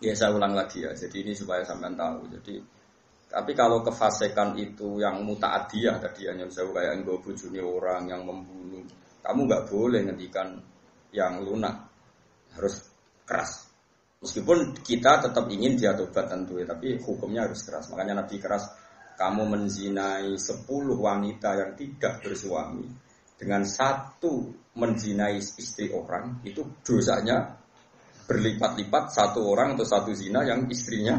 Ya saya ulang lagi ya. Jadi ini supaya sampean tahu. Jadi tapi kalau kefasikan itu yang mutaadiyah tadi hanya saya kayak enggo bojone orang yang membunuh, kamu nggak boleh ngendikan yang lunak, harus keras. Meskipun kita tetap ingin dia tobat tentu ya, tapi hukumnya harus keras. Makanya Nabi keras, kamu menzinai 10 wanita yang tidak bersuami dengan satu menzinai istri orang, itu dosanya berlipat-lipat satu orang atau satu zina yang istrinya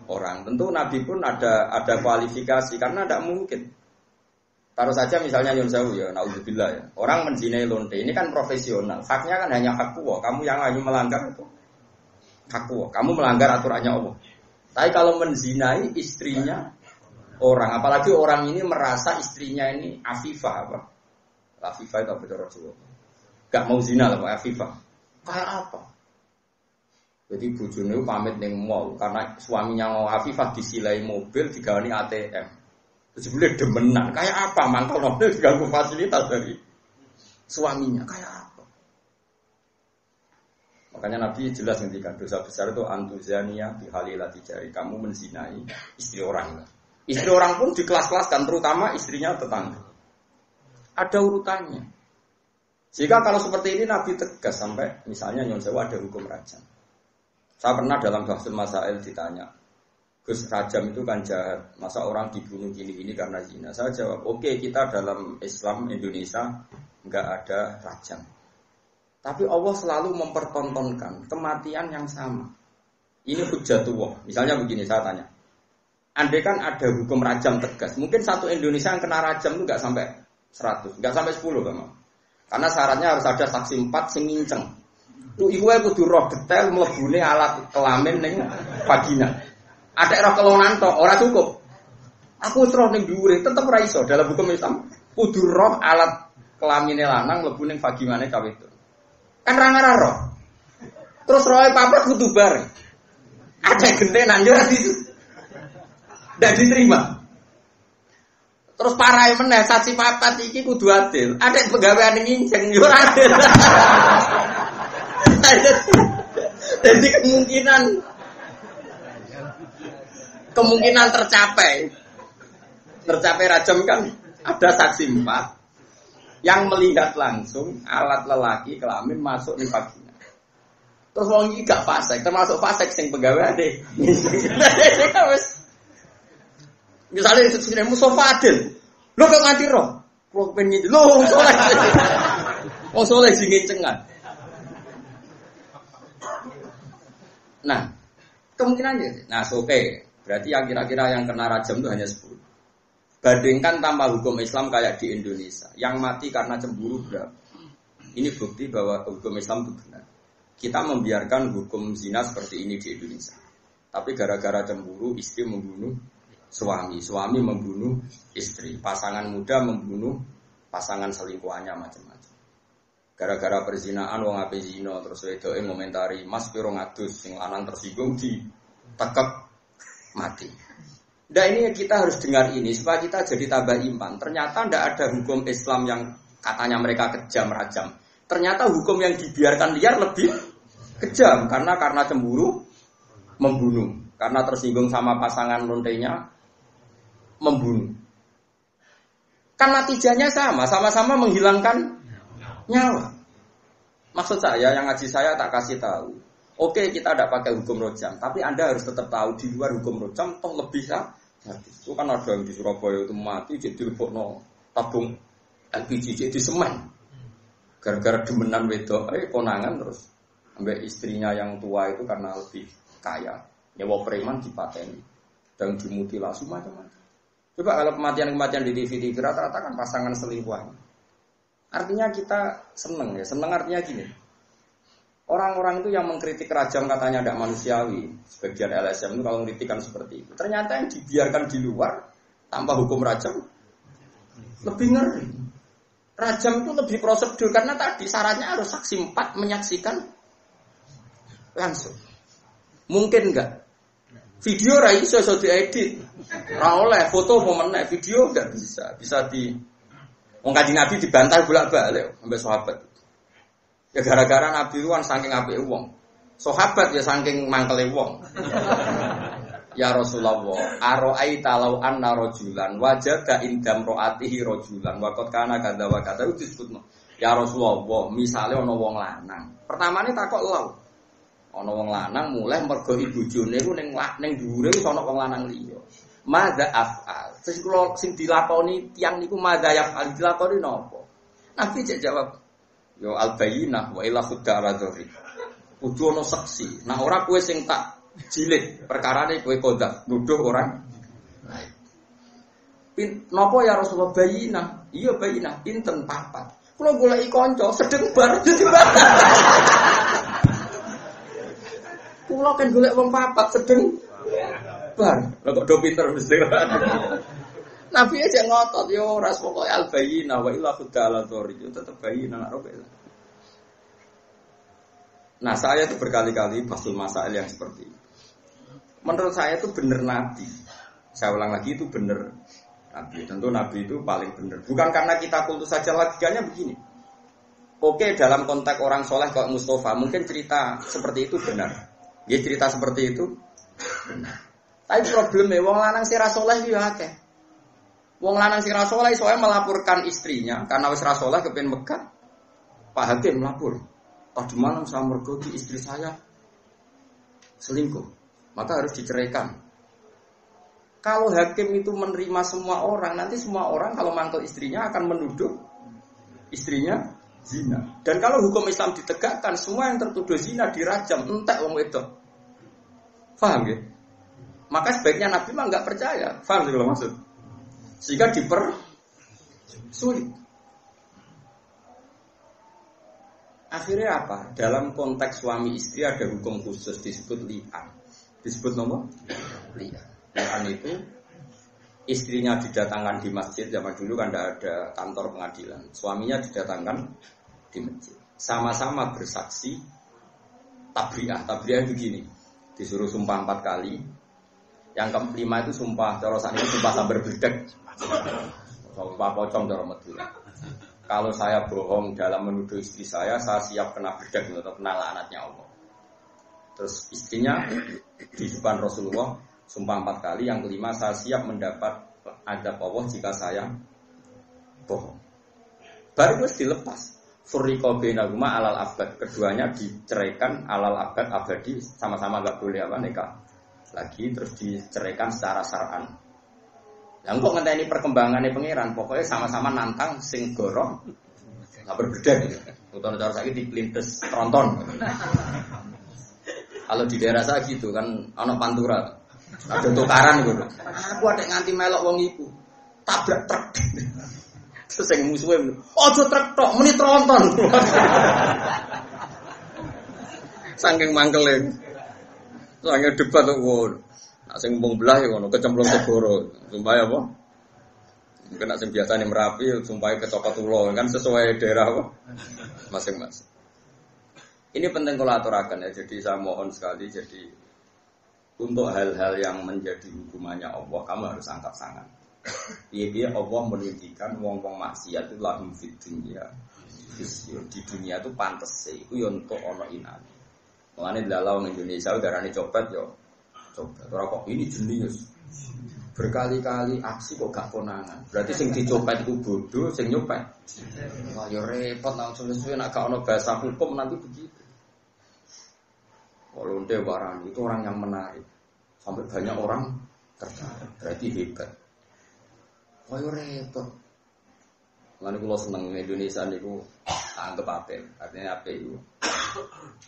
orang. Tentu Nabi pun ada kualifikasi karena tidak mungkin. Taruh saja misalnya Yun Sewu ya, naudzubillah ya. Orang menzinai lonte ini kan profesional. Haknya kan hanya hak Allah. Kamu yang hanya melanggar itu hak Allah. Kamu melanggar aturannya Allah. Tapi kalau menzinai istrinya orang, apalagi orang ini merasa istrinya ini afifah apa? Afifah itu apa cara Jawa? Gak mau zina lah Pak afifah. Kayak apa? Jadi bojone pamit ning mall karena suaminya mau afifah disilai mobil digawani ATM. Terus boleh demenan. Kayak apa? Mangkal mobil diganggu fasilitas dari suaminya. Kayak apa? Makanya Nabi jelas ngendikan dosa besar itu antuzania bihalilati jari. Kamu menzinai istri orang. Istri orang pun di kelas-kelaskan, terutama istrinya tetangga. Ada urutannya. Jika kalau seperti ini Nabi tegas sampai misalnya Nyon Sewu ada hukum rajam. Saya pernah dalam Bahsul Masail ditanya, Gus, rajam itu kan jahat, masa orang dibunuh gini-gini karena zina? Saya jawab, oke, kita dalam Islam Indonesia enggak ada rajam. Tapi Allah selalu mempertontonkan kematian yang sama. Ini hujjatullah. Misalnya begini, saya tanya. Andai kan ada hukum rajam tegas, mungkin satu Indonesia yang kena rajam itu enggak sampai 100, enggak sampai 10 Bang. Karena syaratnya harus ada saksi 4 sing nginceng. Lu iku wae kudu roh detail mlebune alat kelamin ning vagina. Ada roh kelonan tok, ora cukup. Aku roh ning dhuwure tetep ora iso dalam hukum Islam. Kudu roh alat kelamine lanang mlebu ning vaginane cawe itu. Kan ra ngarah roh. Terus rohe papat kudu bareng. Ada gentenan yo ora ndak diterima. Terus parahe meneh saksi papat iki kudu adil. Ada pegawaian nginceng yo ora adil. Jadi kemungkinan tercapai rajam kan ada saksi 4 yang melihat langsung alat lelaki kelamin masuk di vagina. Terus wong iki gak fasik, termasuk fasik sing pegawai deh. Misalnya sini Mustafa Adil, lo kok nganti roh, lo pengen lo soleh sing ngencengan. Nah, kemungkinannya, oke. Berarti yang kira-kira yang kena rajam itu hanya 10. Bandingkan tanpa hukum Islam kayak di Indonesia, yang mati karena cemburu berapa? Ini bukti bahwa hukum Islam itu benar. Kita membiarkan hukum zina seperti ini di Indonesia. Tapi gara-gara cemburu, istri membunuh suami membunuh istri, pasangan muda membunuh pasangan selingkuhannya macam-macam. Gara-gara perzinaan wong ape zina terus wedoke ngomentari Mas piro ngadus sing lanang tersinggung ditekep mati. Nah ini kita harus dengar ini supaya kita jadi tambah iman. Ternyata tidak ada hukum Islam yang katanya mereka kejam rajam. Ternyata hukum yang dibiarkan liar lebih kejam karena cemburu membunuh, karena tersinggung sama pasangan lontenya membunuh. Kan natijanya sama-sama menghilangkan nyawa. Maksud saya, yang ngaji saya tak kasih tahu. Oke, kita tidak pakai hukum rojam, tapi Anda harus tetap tahu di luar hukum rojam toh lebih itu kan ada yang di Surabaya itu mati jadi lebokno tabung LPG jadi semen. Gara-gara demenan wedok, konangan terus ambek istrinya yang tua itu karena lebih kaya, nyewa preman dipateni dan dimutilasi macam-macam. Coba kalau kematian-kematian di TV rata-rata kan pasangan selingkuhan. Artinya kita seneng ya, seneng artinya gini. Orang-orang itu yang mengkritik rajam katanya tidak manusiawi, sebagian LSM itu kalau mengkritikan seperti itu. Ternyata yang dibiarkan di luar tanpa hukum rajam lebih ngeri. Rajam itu lebih prosedur karena tadi syaratnya harus saksi 4 menyaksikan langsung. Mungkin enggak? Video ra iso diedit. Ra oleh foto momennya, video enggak bisa. Bisa di wong Kanjeng Nabi dibantah bolak-balik sampai sahabat. Ya gara-gara Nabi itu kan saking apike wong. Sahabat ya saking mangkele wong. Ya Rasulullah, aro'aita law anna rajulan wajada indam ro'atihi rajulan wa qad kana kadza wa kadza disebutno. Ya Rasulullah, misale ana wong lanang. Pertamane takok law. Ana wong lanang mulai mergo ibojone iku ning dhuwure wis ana wong lanang liya. Madza af'al. Sing dilakoni tiyang niku madza yaf'al dilakoni napa? Nabi jawab, yo al-bayyinah wa ila khudara dzuri. Kudu ana saksi. Nah ora kowe sing tak jilid, perkarane kowe kodak nuduh orang. Napa ya Rasulullah bayyinah? Iya bayyinah, pinten papat. Kula goleki kanca sedeng bar dadi batal. Kula kan golek wong papat sedeng bar. Lah kok do pinter mesti. Nabi aja ngotot yo ora pokoke al-bayyinah wa illa khudala dzuri. Tetep bayyinah nak robe. Nah, saya itu berkali-kali basul masail yang seperti ini. Menurut saya itu benar Nabi. Saya ulang lagi itu benar Nabi. Tentu Nabi itu paling benar. Bukan karena kita kultus saja, logikanya begini. Oke, dalam konteks orang soleh kayak Mustafa, mungkin cerita seperti itu benar. Dia cerita seperti itu benar. Tapi problemnya, wong lanang sira soleh ya akeh. Wong lanang sira soleh soalnya melaporkan istrinya karena wis ra soleh kepen Mekah. Pak Hakim melapor. Tadi malam saya mergoki istri saya selingkuh, maka harus diceraikan. Kalau hakim itu menerima semua orang, nanti semua orang kalau mantul istrinya akan menuduh istrinya zina. Dan kalau hukum Islam ditegakkan, semua yang tertuduh zina dirajam, entek wong wedok. Paham ya? Maka sebaiknya Nabi mah nggak percaya. Paham sih kalau maksud? Sehingga dipersulit. Akhirnya apa? Dalam konteks suami istri ada hukum khusus disebut li'an. Disebut nomor li'an. Li'an itu istrinya didatangkan di masjid, zaman dulu kan tidak ada kantor pengadilan. Suaminya didatangkan di masjid. Sama-sama bersaksi tabri'ah. Tabri'ah begini, disuruh sumpah 4 kali. Yang kelima itu sumpah, cara saat ini sumpah sambar bledek. Sumpah pocong cara Madura. Kalau saya bohong dalam menuduh istri saya siap kena bedak atau kena laknatnya Allah. Terus istrinya di depan Rasulullah sumpah 4 kali, yang kelima saya siap mendapat azab Allah jika saya bohong. Baru terus dilepas. Furriqa bainahuma alal abad. Keduanya diceraikan alal abad abadi, sama-sama enggak boleh nikah lagi, terus diceraikan secara syar'an. Yang kok ngenteni perkembangannya pangeran, pokoknya sama-sama nantang sing gorong, nggak berbeda gitu. Utama cara saya dipelintes tronton. Kalau di daerah saya gitu kan, anak pantura, ada tukaran gitu. Aku ada nganti melok wong iku, tabrak truk. Terus yang musuhnya, ojo truk tok, meni tronton. Saking mangkelin, soalnya debat tuh. Sing mbong belah ya ngono, kecemplung segoro. Sumpah apa? Mungkin nak sing biasane Merapi, sumpah kecopot ulo, kan sesuai daerah apa? Masing-masing. Ini penting kalau aturakan ya. Jadi saya mohon sekali, jadi untuk hal-hal yang menjadi hukumannya Allah, kamu harus angkat tangan. Iya Allah meninggikan wong-wong maksiat itu lahum fid dunya. Di dunia itu pantes sih, itu ya untuk ono inan. Mulane dalau Indonesia udarane copet yo. Coba, orang kok ini jenius. Berkali-kali aksi kok gak konangan. Berarti sing dicopet itu bodoh, sing nyopet. Wah, ya repot langsung sesuai nak gak ono bahasa hukum nanti begitu. Kalau Dewarani itu orang yang menarik. Sampai banyak orang tertarik. Berarti hebat. Wah, ya repot. Lalu kalau seneng Indonesia niku anggap apa? Artinya apa itu?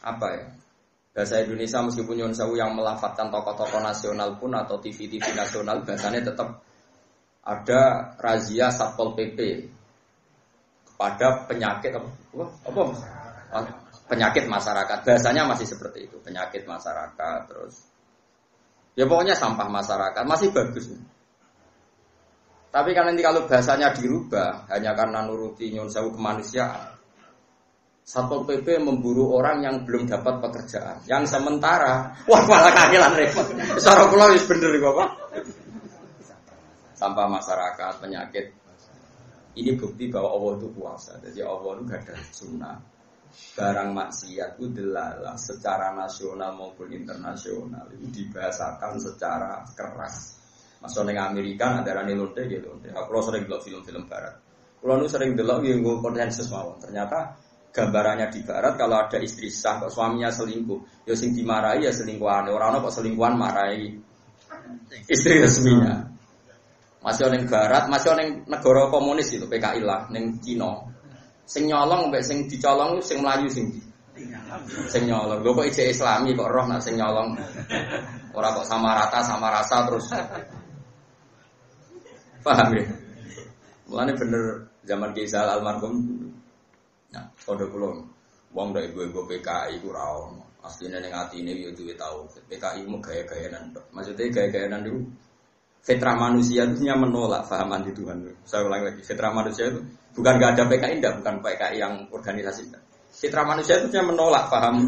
Apa ya? Bahasa Indonesia meskipun Nyun Sewu yang melafadzkan tokoh-tokoh nasional pun atau TV-TV nasional, bahasanya tetap ada razia Satpol PP kepada penyakit apa? Penyakit masyarakat. Bahasanya masih seperti itu, penyakit masyarakat terus. Ya pokoknya sampah masyarakat masih bagus. Tapi kan nanti kalau bahasanya dirubah hanya karena nuruti Nyun Sewu kemanusiaan, Satpol PP memburu orang yang belum dapat pekerjaan. Yang sementara, wah malah kagelan repot. Secara kula wis bener iku apa? Sampah masyarakat, penyakit. Ini bukti bahwa Allah itu kuasa. Jadi Allah itu gak ada sunnah. barang maksiat itu delalah secara nasional maupun internasional itu dibahasakan secara keras. Masuk neng Amerika ada rani lonte gitu. Kalau sering delok film-film barat, kalau nu sering delok yang konsensus mawon. Ternyata gambarannya di barat kalau ada istri sah kok suaminya selingkuh, ya sing dimarahi ya selingkuhan. Orang kok selingkuhan marahi istri resminya. Masih neng barat, masih neng negara komunis itu PKI lah, neng Cina. Sing nyolong mbek sing dicolong sing mlayu sing nyolong. Lho kok ijek Islami kok roh nak sing nyolong. Ora kok sama rata sama rasa terus. Paham ya? Mulane bener zaman Kisah almarhum. Nah, kode kula wong ndak ibu-ibu PKI ku ra ono. Asline ning atine yo duwe tau. PKI mu gaya-gayanan. Maksudnya gaya-gayanan itu fitrah manusia itu menolak paham anti Tuhan. Saya ulang lagi, fitrah manusia itu bukan gak ada PKI, bukan PKI yang organisasi. Fitrah manusia itu menolak paham.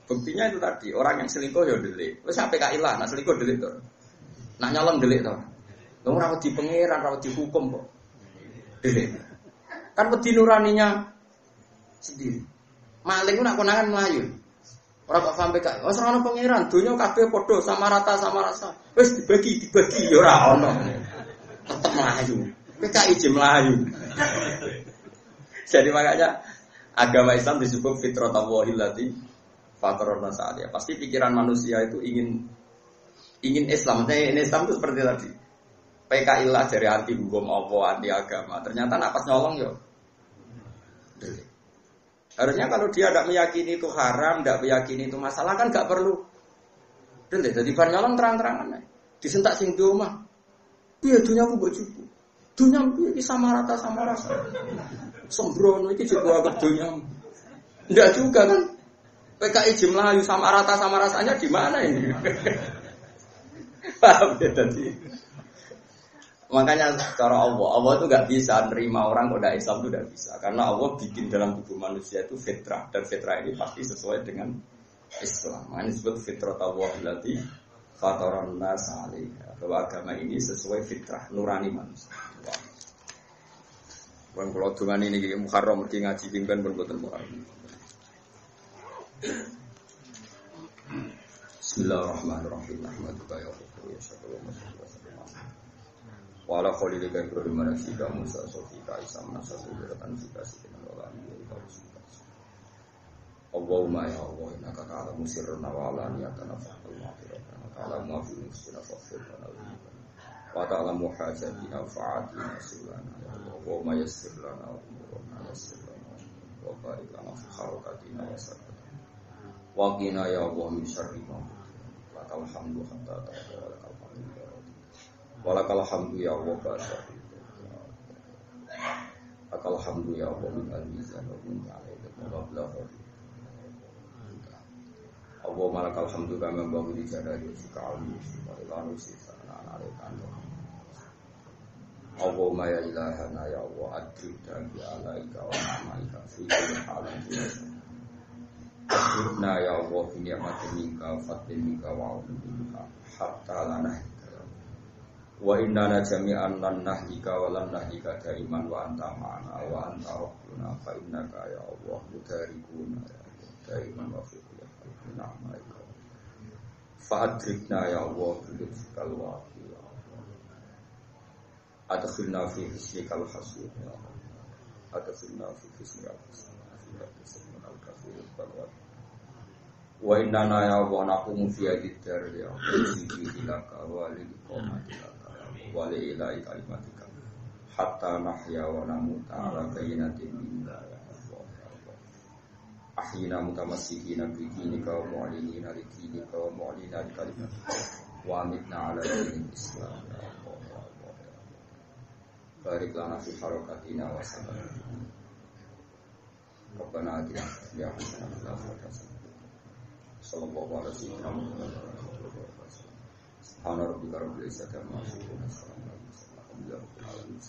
Buktinya itu tadi, orang yang selingkuh ya delik. Wes PKI lah, nak selingkuh delik tuh. Nak nyolong delik tuh. Kamu rawat di pangeran, rawat di hukum kok. Delik. Kan wedi nuraninya sendiri. Maling ku nak konangan melayu. Orang kok sampai kak, oh serana pangeran, dunia kabeh podo sama rata sama rasa. Wes dibagi ya ora ono. Tetep melayu. PKI je melayu. Jadi makanya agama Islam disebut fitratallahi allati fatarana sa'aliyah. Pasti pikiran manusia itu ingin Islam. Ini Islam itu seperti tadi. PKI lah dari anti hukum apa, anti agama. Ternyata napas nyolong yo. Harusnya kalau dia tidak meyakini itu haram, tidak meyakini itu masalah kan nggak perlu. Dene dadi bar nyolong terang-terangan. Disentak sing di omah. Piye dunyaku mbok jupu. Dunyamu piye iki sama rata sama rasa. Sembrono iki juga agak dunyamu. Enggak juga kan. PKI Melayu sama rata sama rasanya di mana ini? Paham ya tadi. Makanya cara Allah itu nggak bisa nerima orang kok Islam itu nggak bisa, karena Allah bikin dalam tubuh manusia itu fitrah, dan fitrah ini pasti sesuai dengan Islam. Ini disebut fitrah Allah allati fataran nas 'alaiha. Bahwa agama ini sesuai fitrah nurani manusia. Wong kula dungan ini Muharram mergi ngaji pingpen berboten Muharram. Bismillahirrahmanirrahim. Alhamdulillah ya Rabbi ya syukur. Wala khalilika Ibrahim Rasulika Musa Sofika Isa Manasa Sujuratan Sika Sikinan Walani Yalika Rasulika Allahumma ya Allah Innaka ta'alamu sirrana wa alaniyatana fahtal maghfiratana ta'alamu afi'in ustina faghfirana wa ta'alamu hajatina fa'atina sulana ya Allah Allahumma yassir lana wa umurana yassir lana wa barik lana fi kharakatina wa sarkatina wa qina ya Allah min syarri ma lakal hamdu hatta ta'ala lakal hamdu walakal hamdu ya Allah basyar. Lakal hamdu ya Allah min al-mizan wa min ta'ala wa bilafah. Allah malakal hamdu kama bangun di jadari sika'ali wa ilanu sisana alaikan. Allahumma ya ilahana ya Allah adrib dan bi'alaika wa na'maika fi kulli halin. Adribna ya Allah bi ni'matin minka fadlin minka wa 'afwin minka hatta lana wa innana jami'an lan nahdika wa lan nahdika daiman wa anta ma'ana wa anta rabbuna fa innaka ya Allah mudarikuna ya Allah daiman wa fi kulli halin na'maika fa adrikna ya Allah bidhikal waqi ya Allah adkhilna fi hisnikal hasud ya Allah adkhilna fi hisnikal hasud wa innana ya Allah naqumu fi ad-dar ya Allah siji laka wa lil qawmati wali ilahi kalimatika hatta nahya wa namuta ala kainatin minna ya Allah ahyina mutamassikina bi dinika wa mu'linina li dinika wa mu'linina li kalimatika wa amitna ala dinil islam ya Allah barik lana fi harakatina wa sabatina Rabbana atina fid dunya hasanatan wa fil akhirati sallallahu alaihi wa sallam. Subhana rabbika rabbil izzati amma yasifun wa salamun alal mursalin walhamdulillahi rabbil alamin.